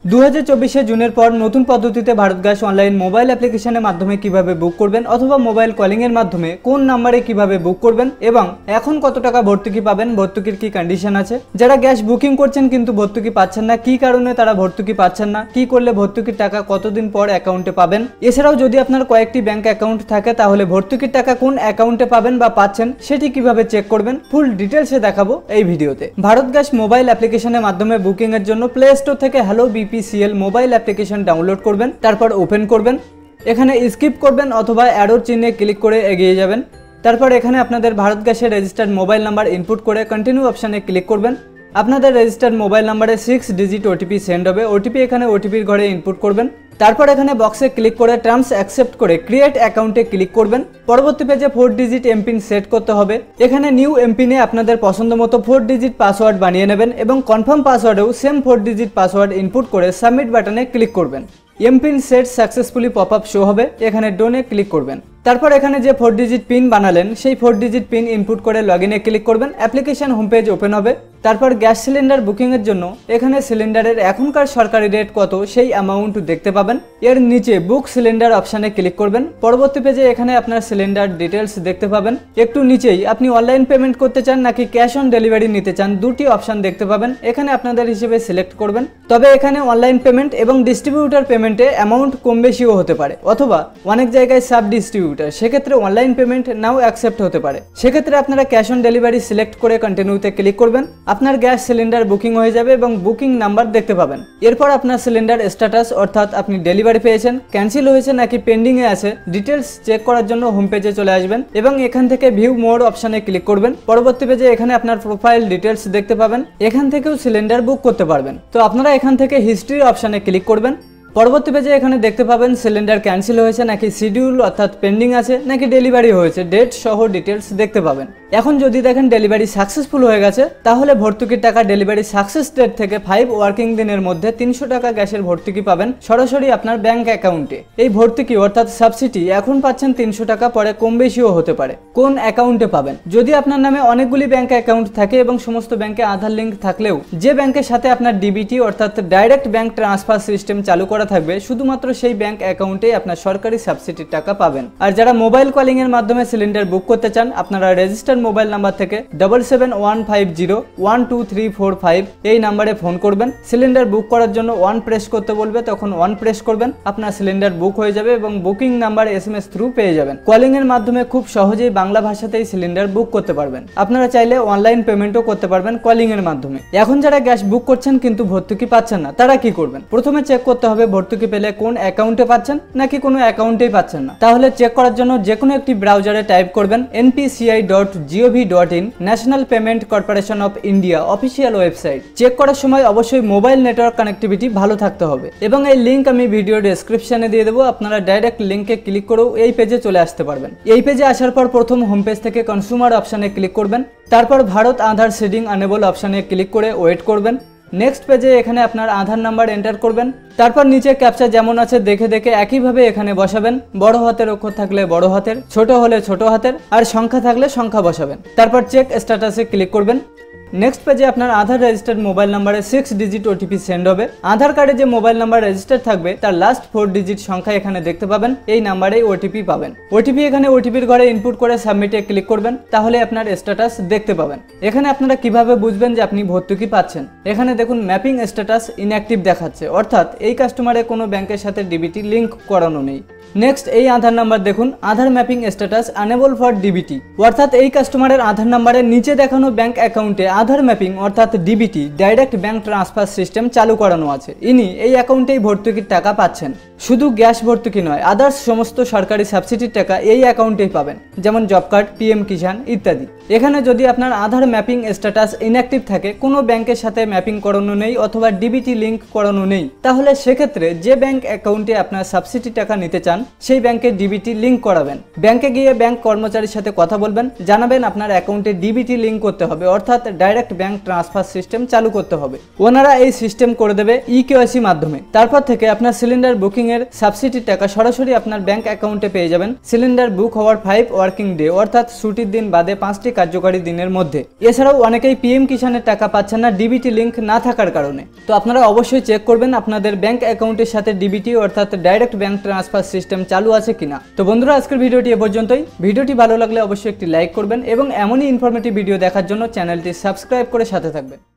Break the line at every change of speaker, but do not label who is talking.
2024 জুনের পর নতুন পদ্ধতিতে ভারত গ্যাস অনলাইন মোবাইল অ্যাপ্লিকেশনের মাধ্যমে কিভাবে বুক করবেন অথবা মোবাইল কলিং এর মাধ্যমে কোন নম্বরে কিভাবে বুক করবেন এবং এখন কত টাকা ভর্তুকি পাবেন, ভর্তুকির কি কন্ডিশন আছে, যারা গ্যাস বুকিং করছেন কিন্তু ভর্তুকি পাচ্ছেন না, কি কারণে তারা ভর্তুকি পাচ্ছেন না, কি করলে ভর্তুকির টাকা কতদিন পর অ্যাকাউন্টে পাবেন, এছাড়াও যদি আপনার কয়েকটি ব্যাংক অ্যাকাউন্ট থাকে তাহলে ভর্তুকির টাকা কোন অ্যাকাউন্টে পাবেন বা পাচ্ছেন সেটি কিভাবে চেক করবেন, ফুল ডিটেলসে দেখাবো এই ভিডিওতে। ভারত গ্যাস মোবাইল অ্যাপ্লিকেশনের মাধ্যমে বুকিং এর জন্য প্লে স্টোর থেকে hello BPCL mobile application download করবেন, তারপর ওপেন করবেন, এখানে স্কিপ করবেন অথবা অ্যারোর চিহ্নে ক্লিক করে এগিয়ে যাবেন। তারপর এখানে আপনাদের ভারত গ্যাসের রেজিস্টার্ড মোবাইল নাম্বার ইনপুট করে কন্টিনিউ অপশানে ক্লিক করবেন। আপনাদের রেজিস্টার্ড মোবাইল নাম্বারে 6 ডিজিট ওটিপি সেন্ড হবে, ওটিপি এখানে ওটিপির ঘরে ইনপুট করবেন। তারপর এখানে বক্সে ক্লিক করে টার্মস অ্যাকসেপ্ট করে ক্রিয়েট অ্যাকাউন্টে ক্লিক করবেন। পরবর্তী পেজে 4 ডিজিট এমপিন সেট করতে হবে। এখানে নিউ এমপিনে আপনাদের পছন্দ মতো 4 ডিজিট পাসওয়ার্ড বানিয়ে নেবেন এবং কনফার্ম পাসওয়ার্ডেও সেম 4 ডিজিট পাসওয়ার্ড ইনপুট করে সাবমিট বাটনে ক্লিক করবেন। MPIN set successfully pop up show হবে, এখানে ডোনে ক্লিক করবেন। তারপর এখানে যে 4 ডিজিট পিন বানালেন সেই 4 ডিজিট পিন ইনপুট করে লগইনে ক্লিক করবেন, অ্যাপ্লিকেশন হোম পেজ ওপেন হবে। তারপর গ্যাস সিলিন্ডার বুকিং এর জন্য এখানে সিলিন্ডারের এখনকার সরকারি রেট কত সেই অ্যামাউন্ট দেখতে পাবেন। এর নিচে বুক সিলিন্ডার অপশানে ক্লিক করবেন। পরবর্তী পেজে এখানে আপনার সিলিন্ডার ডিটেলস দেখতে পাবেন। একটু নিচেই আপনি অনলাইন পেমেন্ট করতে চান নাকি ক্যাশ অন ডেলিভারি নিতে চান দুটি অপশান দেখতে পাবেন, এখানে আপনাদের হিসেবে সিলেক্ট করবেন। তবে এখানে অনলাইন পেমেন্ট এবং ডিস্ট্রিবিউটার পেমেন্টে অ্যামাউন্ট কম বেশিও হতে পারে অথবা অনেক জায়গায় সাব ডিস্ট্রিবিউটার, সেক্ষেত্রে অনলাইন পেমেন্ট নাও অ্যাকসেপ্ট হতে পারে। সেক্ষেত্রে আপনারা ক্যাশ অন ডেলিভারি সিলেক্ট করে কন্টিনিউতে ক্লিক করবেন। আপনার গ্যাস সিলিন্ডার বুকিং হয়ে যাবে এবং বুকিং নাম্বার দেখতে পাবেন। এরপর আপনার সিলিন্ডার স্ট্যাটাস অর্থাৎ আপনি ডেলিভারি পেয়েছেন, ক্যান্সেল হয়েছে নাকি পেন্ডিং এ আছে ডিটেলস চেক করার জন্য হোম পেজে চলে আসবেন এবং এখান থেকে ভিউ মোর অপশানে ক্লিক করবেন। পরবর্তী পেজে এখানে আপনার প্রোফাইল ডিটেলস দেখতে পাবেন, এখান থেকেও সিলিন্ডার বুক করতে পারবেন। তো আপনারা এখান থেকে হিস্ট্রি অপশানে ক্লিক করবেন। পরবর্তী পেজে এখানে দেখতে পাবেন সিলিন্ডার ক্যান্সেল হয়েছে নাকি শিডিউল অর্থাৎ পেন্ডিং আছে নাকি ডেলিভারি হয়েছে, ডেট সহ ডিটেলস দেখতে পাবেন। এখন যদি দেখেন ডেলিভারি সাকসেসফুল হয়ে গেছে তাহলে ভর্তুকির টাকা ডেলিভারি সাকসেস ডেট থেকে 5 ওয়ার্কিং দিনের মধ্যে 300 টাকা গ্যাসের ভর্তুকি পাবেন সরাসরি আপনার ব্যাংক অ্যাকাউন্টে। এই ভর্তুকি অর্থাৎ সাবসিডি এখন পাচ্ছেন 300 টাকা, পরে কম বেশিও হতে পারে। কোন অ্যাকাউন্টে পাবেন? যদি আপনার নামে অনেকগুলি ব্যাংক অ্যাকাউন্ট থাকে এবং সমস্ত ব্যাংকে আধার লিঙ্ক থাকলেও যে ব্যাংকের সাথে আপনার ডিবিটি অর্থাৎ ডাইরেক্ট ব্যাংক ট্রান্সফার সিস্টেম চালু করা থাকবে শুধুমাত্র সেই ব্যাংক অ্যাকাউন্টে আপনার সরকারি সাবসিডির টাকা পাবেন। আর যারা মোবাইল কলিং এর মাধ্যমে সিলিন্ডার বুক করতে চান আপনারা রেজিস্টার্ড মোবাইল নাম্বার থেকে 7715012345 এই নাম্বারে ফোন করবেন। সিলিন্ডার বুক করার জন্য 1 প্রেস করতে বলবে, তখন 1 প্রেস করবেন, আপনার সিলিন্ডার বুক হয়ে যাবে এবং বুকিং নাম্বার SMS থ্রু পেয়ে যাবেন। কলিং এর মাধ্যমে খুব সহজেই বাংলা ভাষাতেই সিলিন্ডার বুক করতে পারবেন। আপনারা চাইলে অনলাইন পেমেন্টও করতে পারবেন কলিং এর মাধ্যমে। এখন যারা গ্যাস বুক করছেন কিন্তু ভর্তুকি পাচ্ছেন না তারা কি করবেন? প্রথমে চেক করতে হবে ভর্তুকি পেলে কোন অ্যাকাউন্টে পাচ্ছেন নাকি কোনো অ্যাকাউন্টেই পাচ্ছেন না। তাহলে চেক করার জন্য যে কোনো একটি ব্রাউজারে টাইপ করবেন npci.gov.in, national payment corporation of India official website. Check করার সময় অবশ্যই মোবাইল নেটওয়ার্ক কানেক্টিভিটি ভালো থাকতে হবে এবং এই লিঙ্ক আমি ভিডিও ডেসক্রিপশনে দিয়ে দেবো, আপনারা ডাইরেক্ট লিঙ্কে ক্লিক করেও এই পেজে চলে আসতে পারবেন। এই পেজে আসার পর প্রথম হোম পেজ থেকে কনজিউমার অপশানে ক্লিক করবেন, তারপর ভারত আধার সিডিং আনেবল অপশানে ক্লিক করে ওয়েট করবেন। নেক্সট পেজে এখানে আপনার আধার নাম্বার এন্টার করবেন, তারপর নিচে ক্যাপচা যেমন আছে দেখে দেখে একইভাবে এখানে বসাবেন। বড় হাতের অক্ষর থাকলে বড় হাতের, ছোট হলে ছোট হাতের, আর সংখ্যা থাকলে সংখ্যা বসাবেন। তারপর চেক স্ট্যাটাসে ক্লিক করবেন। নেক্সট পেজে আপনার আধার রেজিস্টার্ড মোবাইল নাম্বারে 6 ডিজিট ওটিপি সেন্ড হবে। আধার কার্ডে যে মোবাইল নাম্বার রেজিস্টার থাকবে তার লাস্ট 4 ডিজিট সংখ্যা এখানে দেখতে পাবেন, এই নাম্বারেই ওটিপি পাবেন। ওটিপি এখানে ওটিপির ঘরে ইনপুট করে সাবমিটে ক্লিক করবেন, তাহলে আপনার স্ট্যাটাস দেখতে পাবেন। এখানে আপনারা কিভাবে বুঝবেন যে আপনি ভর্তুকি পাচ্ছেন? এখানে দেখুন ম্যাপিং স্ট্যাটাস ইনঅ্যাক্টিভ দেখাচ্ছে, অর্থাৎ এই কাস্টমারের কোনো ব্যাংকের সাথে ডিবিটি লিঙ্ক করানো নেই। নেক্সট এই আধার নাম্বার দেখুন, Aadhaar mapping status enable for DBT, অর্থাৎ এই কাস্টমারের আধার নাম্বারের নিচে দেখানো ব্যাংক অ্যাকাউন্টে আধার ম্যাপিং অর্থাৎ DBT direct bank transfer system চালু করানো আছে। ইনি এই অ্যাকাউন্টেই ভর্তুকির টাকা পাচ্ছেন। শুধু গ্যাস ভর্তুকি নয়, আদার্স সমস্ত সরকারি সাবসিডির টাকা এই অ্যাকাউন্টেই পাবেন, যেমন জব কার্ড, PM কিষাণ ইত্যাদি। এখানে যদি আপনার আধার ম্যাপিং স্ট্যাটাস ইনঅ্যাক্টিভ থাকে, কোনো ব্যাংকের সাথে ম্যাপিং করানো নেই অথবা ডিবিটি লিঙ্ক করানো নেই, তাহলে সেক্ষেত্রে যে ব্যাংক অ্যাকাউন্টে আপনার সাবসিডি টাকা নিতে চান সেই ব্যাংকে ডিবিটি লিঙ্ক করাবেন। ব্যাংকে গিয়ে ব্যাংক কর্মচারীর সাথে কথা বলবেন, জানাবেন আপনার অ্যাকাউন্টে ডিবিটি লিঙ্ক করতে হবে অর্থাৎ ডাইরেক্ট ব্যাংক ট্রান্সফার সিস্টেম চালু করতে হবে। ওনারা এই সিস্টেম করে দেবে EKYC মাধ্যমে। তারপর থেকে আপনার সিলিন্ডার বুকিং এর সাবসিডির টাকা সরাসরি আপনার ব্যাংক অ্যাকাউন্টে পেয়ে যাবেন। সিলিন্ডার বুক হওয়ার 5 ওয়ার্কিং ডে অর্থাৎ ছুটির দিন বাদে 5টি কার্যকারী দিনের মধ্যে। এছাড়াও অনেকেই পিএম কিষানের টাকা পাচ্ছেন না ডিবিটি লিংক না থাকার কারণে। তো আপনারা অবশ্যই চেক করবেন আপনাদের ব্যাংক অ্যাকাউন্টের সাথে ডিবিটি অর্থাৎ ডাইরেক্ট ব্যাংক ট্রান্সফার সিস্টেম চালু আছে কিনা। তো বন্ধুরা, আজকের ভিডিওটি এ পর্যন্তই। ভিডিওটি ভালো লাগলে অবশ্যই একটি লাইক করবেন এবং এমনই ইনফরমেটিভ ভিডিও দেখার জন্য চ্যানেলটি সাবস্ক্রাইব করে সাথে থাকবেন।